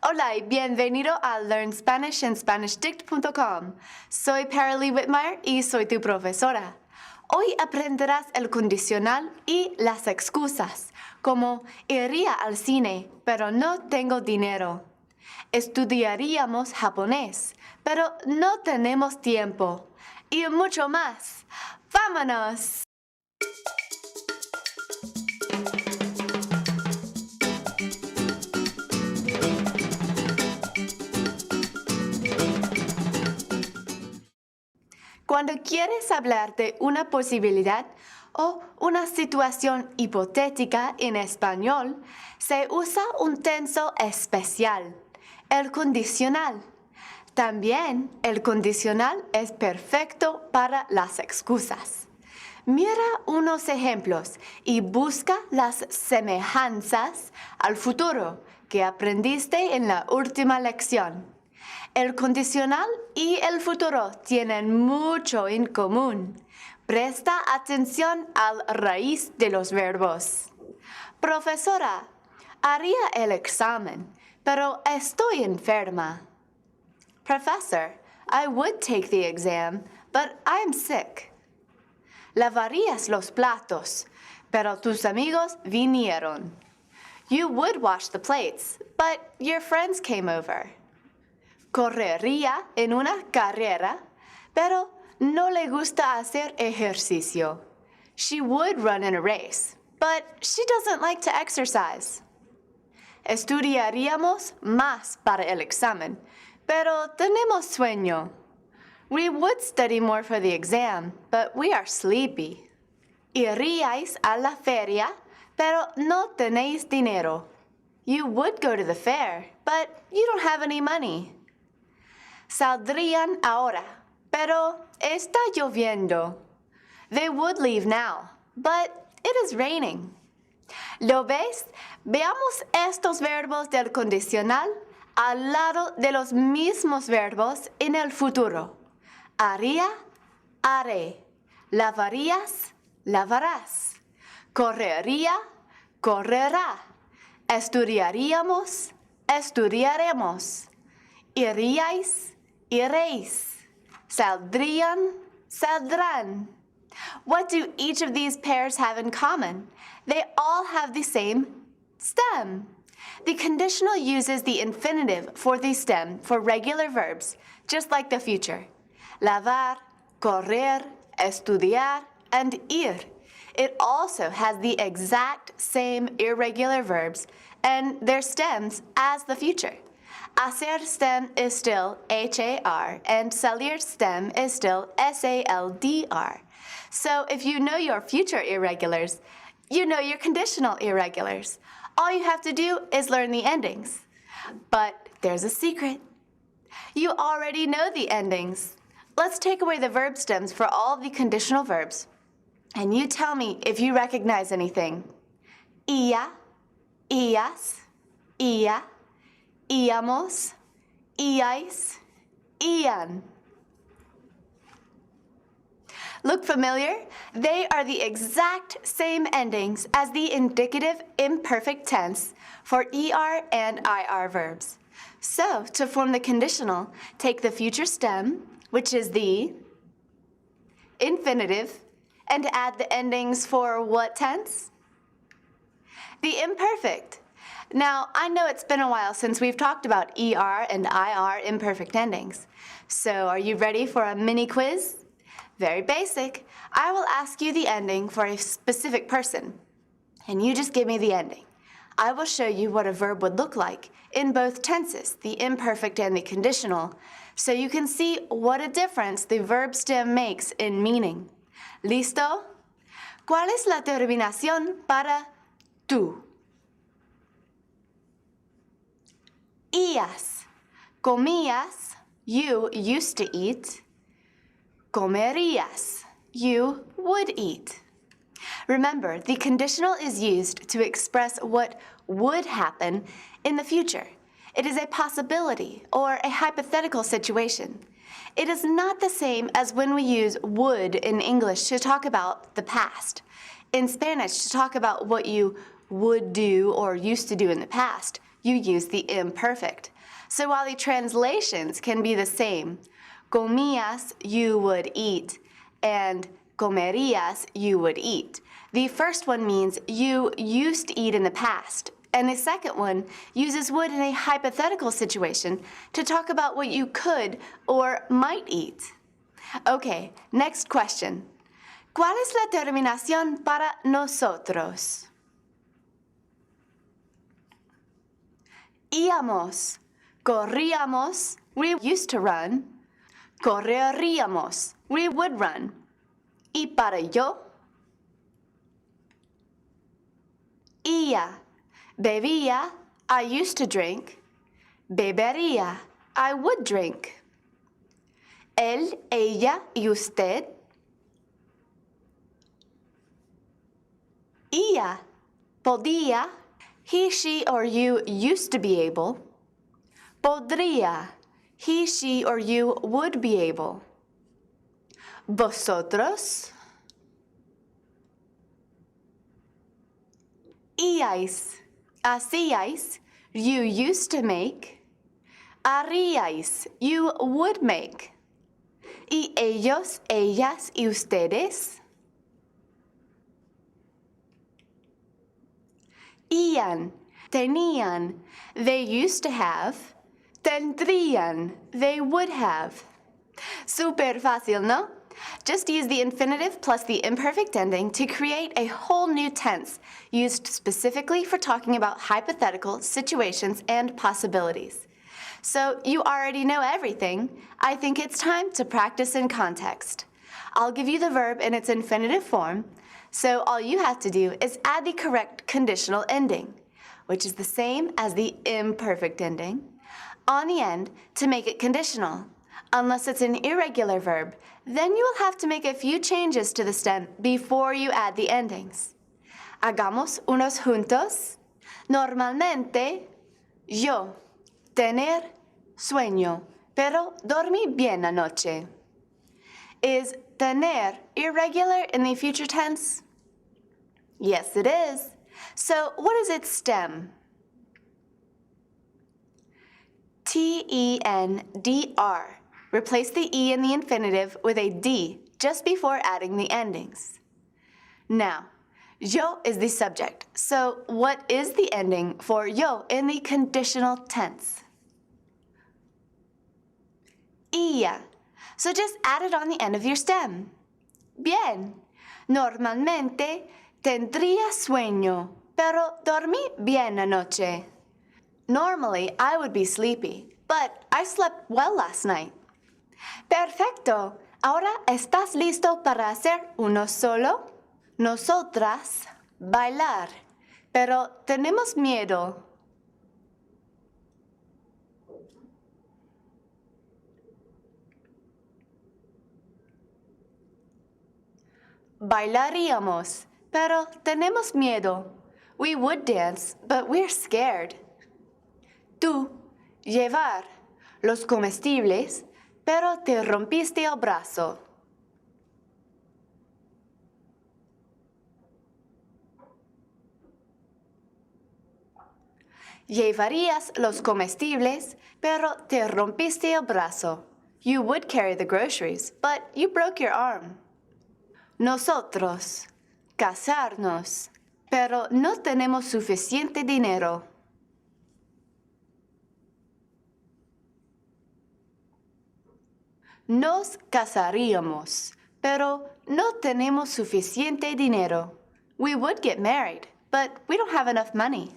Hola y bienvenido a Learn Spanish en SpanishDict.com. Soy Paralee Whitmire y soy tu profesora. Hoy aprenderás el condicional y las excusas, como iría al cine, pero no tengo dinero. Estudiaríamos japonés, pero no tenemos tiempo. Y mucho más. ¡Vámonos! Cuando quieres hablar de una posibilidad o una situación hipotética en español, se usa un tenso especial, el condicional. También el condicional es perfecto para las excusas. Mira unos ejemplos y busca las semejanzas al futuro que aprendiste en la última lección. El condicional y el futuro tienen mucho en común. Presta atención al raíz de los verbos. Profesora, haría el examen, pero estoy enferma. Professor, I would take the exam, but I'm sick. Lavarías los platos, pero tus amigos vinieron. You would wash the plates, but your friends came over. Correría en una carrera, pero no le gusta hacer ejercicio. She would run in a race, but she doesn't like to exercise. Estudiaríamos más para el examen, pero tenemos sueño. We would study more for the exam, but we are sleepy. Iríais a la feria, pero no tenéis dinero. You would go to the fair, but you don't have any money. Saldrían ahora, pero está lloviendo. They would leave now, but it is raining. ¿Lo ves? Veamos estos verbos del condicional al lado de los mismos verbos en el futuro. Haría, haré. Lavarías, lavarás. Correría, correrá. Estudiaríamos, estudiaremos. Iríais, iréis. Saldrían, saldrán. What do each of these pairs have in common? They all have the same stem. The conditional uses the infinitive for the stem for regular verbs, just like the future. Lavar, correr, estudiar, and ir. It also has the exact same irregular verbs and their stems as the future. Hacer stem is still H-A-R, and salir stem is still S-A-L-D-R. So if you know your future irregulars, you know your conditional irregulars. All you have to do is learn the endings. But there's a secret. You already know the endings. Let's take away the verb stems for all the conditional verbs. And you tell me if you recognize anything. Ia, ias, ia, íamos, íais, ían. Look familiar? They are the exact same endings as the indicative imperfect tense for ER and IR verbs. So, to form the conditional, take the future stem, which is the infinitive, and add the endings for what tense? The imperfect. Now, I know it's been a while since we've talked about ER and IR imperfect endings. So, are you ready for a mini quiz? Very basic. I will ask you the ending for a specific person, and you just give me the ending. I will show you what a verb would look like in both tenses, the imperfect and the conditional, so you can see what a difference the verb stem makes in meaning. ¿Listo? ¿Cuál es la terminación para tú? Ías. Comías, you used to eat. Comerías, you would eat. Remember, the conditional is used to express what would happen in the future. It is a possibility or a hypothetical situation. It is not the same as when we use would in English to talk about the past. In Spanish, to talk about what you would do or used to do in the past, you use the imperfect. So while the translations can be the same, comías, you would eat, and comerías, you would eat. The first one means you used to eat in the past, and the second one uses would in a hypothetical situation to talk about what you could or might eat. Okay, next question. ¿Cuál es la terminación para nosotros? Íbamos, corríamos, we used to run. Correríamos, we would run. Y para yo, iba, bebía, I used to drink. Bebería, I would drink. Él, ella y usted. Ia, podía, he, she, or you used to be able. Podría, he, she, or you would be able. Vosotros. Íais, hacíais, you used to make. Haríais, you would make. Y ellos, ellas y ustedes. Ian, tenían, they used to have. Tendrían, they would have. Super fácil, ¿no? Just use the infinitive plus the imperfect ending to create a whole new tense used specifically for talking about hypothetical situations and possibilities. So you already know everything. I think it's time to practice in context. I'll give you the verb in its infinitive form, so all you have to do is add the correct conditional ending, which is the same as the imperfect ending, on the end to make it conditional. Unless it's an irregular verb, then you will have to make a few changes to the stem before you add the endings. Hagamos unos juntos. Normalmente, yo, tener, sueño, pero dormí bien anoche. Is tener irregular in the future tense? Yes, it is. So what is its stem? T-E-N-D-R. Replace the E in the infinitive with a D just before adding the endings. Now, yo is the subject, so what is the ending for yo in the conditional tense? Ia. So just add it on the end of your stem. Bien. Normalmente tendría sueño, pero dormí bien anoche. Normally, I would be sleepy, but I slept well last night. Perfecto. Ahora estás listo para hacer uno solo. Nosotras, bailar, pero tenemos miedo. Bailaríamos, pero tenemos miedo. We would dance, but we're scared. Tú, llevar los comestibles, pero te rompiste el brazo. Llevarías los comestibles, pero te rompiste el brazo. You would carry the groceries, but you broke your arm. Nosotros, casarnos, pero no tenemos suficiente dinero. Nos casaríamos, pero no tenemos suficiente dinero. We would get married, but we don't have enough money.